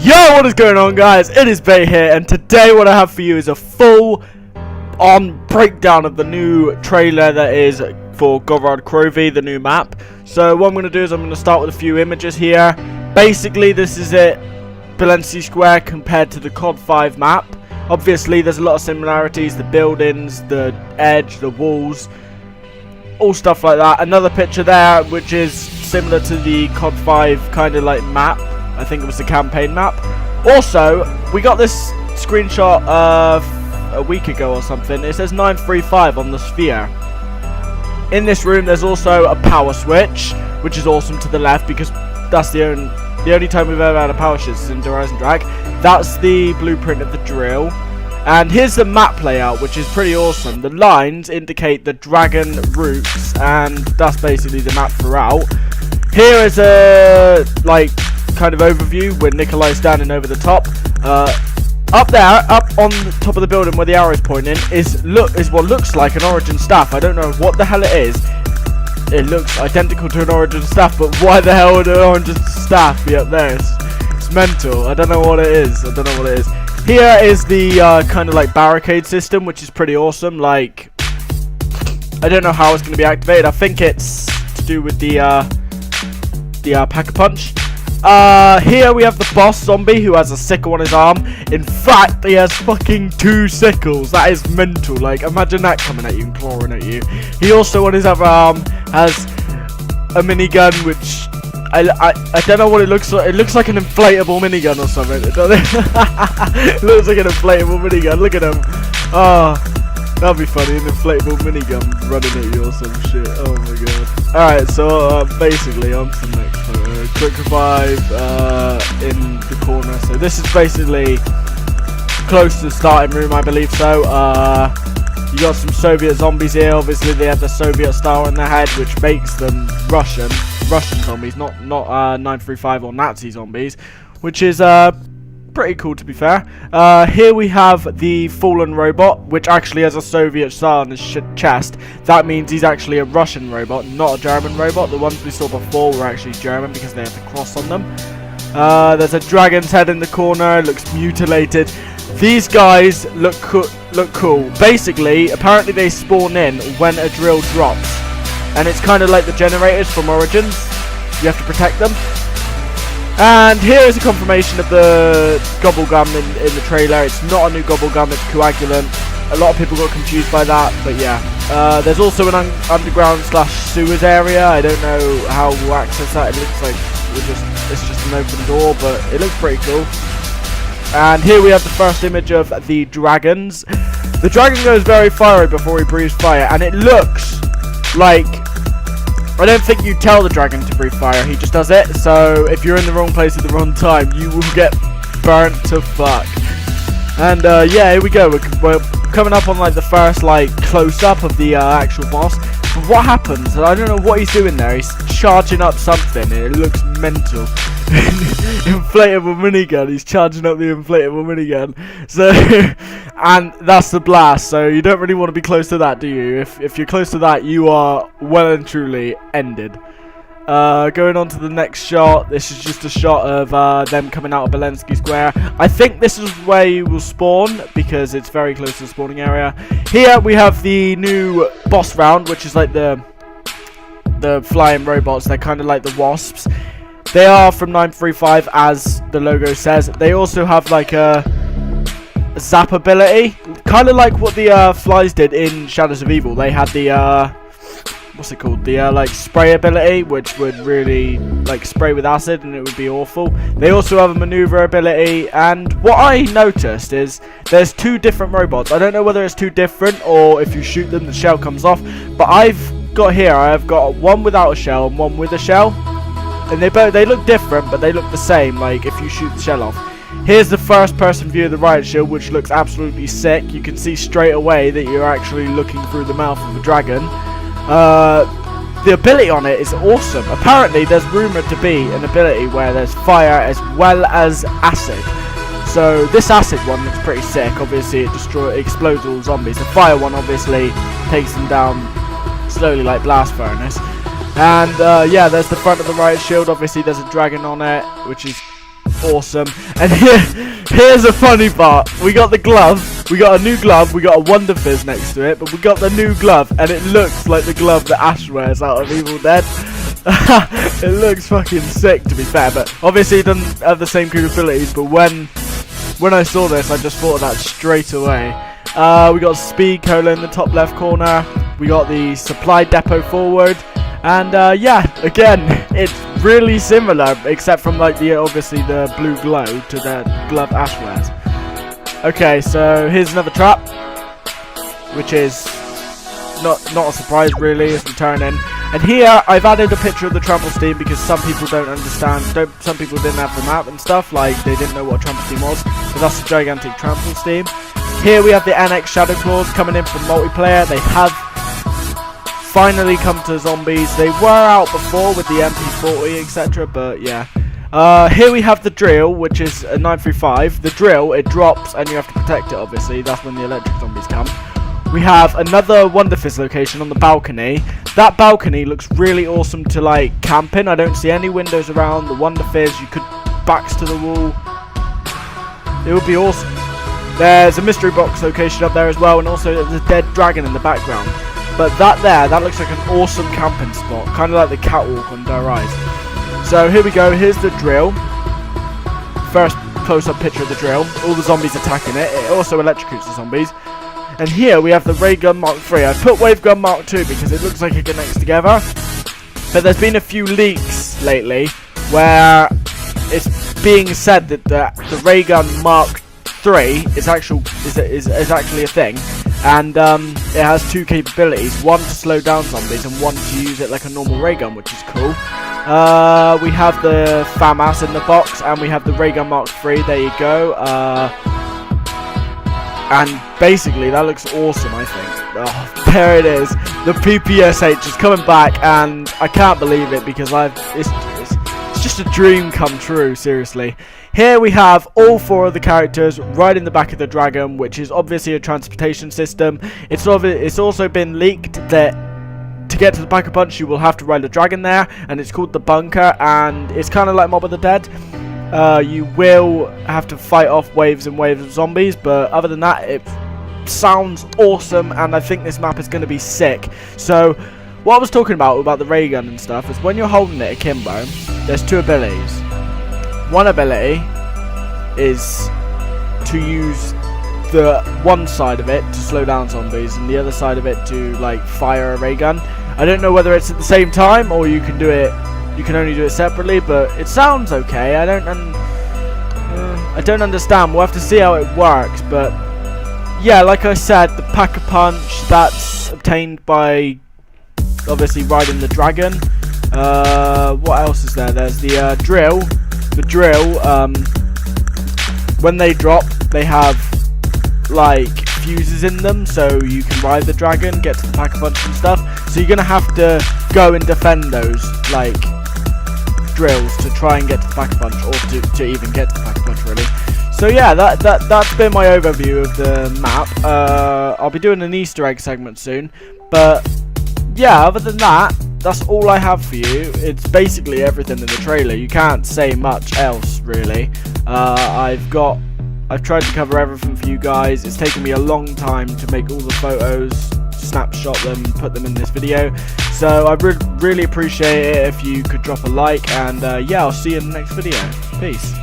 Yo, what is going on, guys? It is Bay here, and today what I have for you is a full-on breakdown of the new trailer that is for GOROD KROVI, the new map. So what I'm going to do is I'm going to start with a few images here. Basically, this is it, Belensky Square compared to the COD 5 map. Obviously, there's a lot of similarities, the buildings, the edge, the walls, all stuff like that. Another picture there, which is similar to the COD 5 kind of like map. I think it was the campaign map. Also, we got this screenshot a week ago or something. It says 935 on the sphere. In this room, there's also a power switch, which is awesome to the left because that's the only time we've ever had a power switch is in Horizon Drag. That's the blueprint of the drill. And here's the map layout, which is pretty awesome. The lines indicate the dragon routes, and that's basically the map throughout. Here is a kind of overview with Nikolai standing over the top. Up there, up on the top of the building where the arrow is pointing, is what looks like an Origin staff. I don't know what the hell it is. It looks identical to an Origin staff, but why the hell would an Origin staff be up there? It's mental. I don't know what it is. Here is the kind of like barricade system, which is pretty awesome. Like, I don't know how it's going to be activated. I think it's to do with the Pack-a-Punch. Here we have the boss zombie who has a sickle on his arm. In fact, he has fucking 2 sickles. That is mental. Like, imagine that coming at you and clawing at you. He also on his other arm has a minigun, which I don't know what it looks like. It looks like an inflatable minigun or something. It looks like an inflatable minigun. Look at him. Oh, that'd be funny. An inflatable minigun running at you or some shit. Oh my god. Alright, so basically on to the next photo. Quick revive in the corner. So this is basically close to the starting room, I believe so. You got some Soviet zombies here. Obviously they have the Soviet star on their head, which makes them Russian zombies, not 935 or Nazi zombies, which is pretty cool, to be fair. Here we have the fallen robot, which actually has a Soviet star on his chest. That means he's actually a Russian robot, not a German robot. The ones we saw before were actually German because they have the cross on them. There's a dragon's head in the corner. It looks mutilated. These guys look cool. Basically, apparently they spawn in when a drill drops, and it's kind of like the generators from Origins. You have to protect them. And here is a confirmation of the gobble gum in the trailer. It's not a new gobble gum, it's coagulant. A lot of people got confused by that, but yeah. There's also an underground / sewers area. I don't know how we'll access that. It looks like it's just an open door, but it looks pretty cool. And here we have the first image of the dragons. The dragon goes very fiery before he breathes fire, and it looks like, I don't think you tell the dragon to breathe fire, he just does it. So if you're in the wrong place at the wrong time, you will get burnt to fuck. And yeah, here we go. We're coming up on like the first close-up of the actual boss. But what happens? I don't know what he's doing there. He's charging up something, and it looks mental. Inflatable minigun. He's charging up the inflatable minigun. So, and that's the blast. So you don't really want to be close to that, do you? If you're close to that, you are well and truly ended. Going on to the next shot. This is just a shot of them coming out of Belensky Square. I think this is where you will spawn because it's very close to the spawning area. Here we have the new boss round, which is like the flying robots. They're kind of like the wasps. They are from 935, as the logo says. They also have like a zap ability, kind of like what the flies did in Shadows of Evil. They had the what's it called? The spray ability, which would really spray with acid, and it would be awful. They also have a maneuver ability, and what I noticed is there's 2 different robots. I don't know whether it's 2 different or if you shoot them, the shell comes off. But I've got one without a shell and one with a shell. And they look different, but they look the same, like if you shoot the shell off. Here's the first person view of the riot shield, which looks absolutely sick. You can see straight away that you're actually looking through the mouth of a dragon. The ability on it is awesome. Apparently there's rumored to be an ability where there's fire as well as acid. So this acid one looks pretty sick. Obviously it explodes all the zombies. The fire one obviously takes them down slowly like blast furnace. And yeah, there's the front of the riot shield. Obviously there's a dragon on it, which is awesome. And here's a funny part. We got the glove. We got a new glove. We got a Wonder Fizz next to it. But we got the new glove. And it looks like the glove that Ash wears out of Evil Dead. It looks fucking sick, to be fair. But obviously it doesn't have the same capabilities. But when I saw this, I just thought of that straight away. We got Speed Cola in the top left corner. We got the supply depot forward. And yeah, again, it's really similar, except from like obviously the blue glow to the glove Ash wears. Okay, so here's another trap, which is not a surprise really, it's returning. And here I've added a picture of the trample steam because some people don't understand. Some people didn't have the map and stuff, like they didn't know what a trample steam was. But that's a gigantic trample steam. Here we have the NX Shadow Claws coming in from multiplayer. They have finally come to zombies. They were out before with the MP40 etc, but yeah. Here we have the drill, which is a 935. The drill, it drops and you have to protect it obviously. That's when the electric zombies come. We have another Wonder Fizz location on the balcony. That balcony looks really awesome to like camp in. I don't see any windows around the Wonder Fizz. You could backs to the wall. It would be awesome. There's a mystery box location up there as well, and also there's a dead dragon in the background. But that looks like an awesome camping spot, kind of like the catwalk on Dire Rise. So here we go, here's the drill. First close-up picture of the drill. All the zombies attacking it. It also electrocutes the zombies. And here we have the Ray Gun Mark III. I put Wave Gun Mark II because it looks like it connects together. But there's been a few leaks lately where it's being said that the Ray Gun Mark III is actually a thing. And it has two capabilities, one to slow down zombies and one to use it like a normal ray gun, which is cool. We have the FAMAS in the box and we have the Ray Gun Mark III, there you go. And basically that looks awesome, I think. Oh, there it is, the PPSH is coming back and I can't believe it because it's just a dream come true, seriously. Here we have all four of the characters right in the back of the dragon, which is obviously a transportation system. It's also been leaked that to get to the Pack-a-Punch you will have to ride a dragon there, and it's called the Bunker, and it's kind of like Mob of the Dead. You will have to fight off waves and waves of zombies, but other than that it sounds awesome, and I think this map is going to be sick. So what I was talking about the ray gun and stuff is when you're holding it akimbo, there's two abilities. One ability is to use the one side of it to slow down zombies and the other side of it to like fire a ray gun. I don't know whether it's at the same time or you can only do it separately, but it sounds okay. I don't understand. We'll have to see how it works, but yeah, like I said, the Pack-a-Punch, that's obtained by obviously riding the dragon. What else is there? There's the drill. The drill, when they drop, they have like fuses in them, so you can ride the dragon, get to the Pack-a-Punch and stuff. So you're gonna have to go and defend those like drills to try and get to the Pack-a-Punch, or to even get to the Pack-a-Punch really. So yeah, that's been my overview of the map. I'll be doing an Easter egg segment soon, but yeah, other than that, that's all I have for you. It's basically everything in the trailer. You can't say much else really. I've tried to cover everything for you guys. It's taken me a long time to make all the photos, snapshot them, put them in this video. So I really appreciate it if you could drop a like, and yeah, I'll see you in the next video. Peace.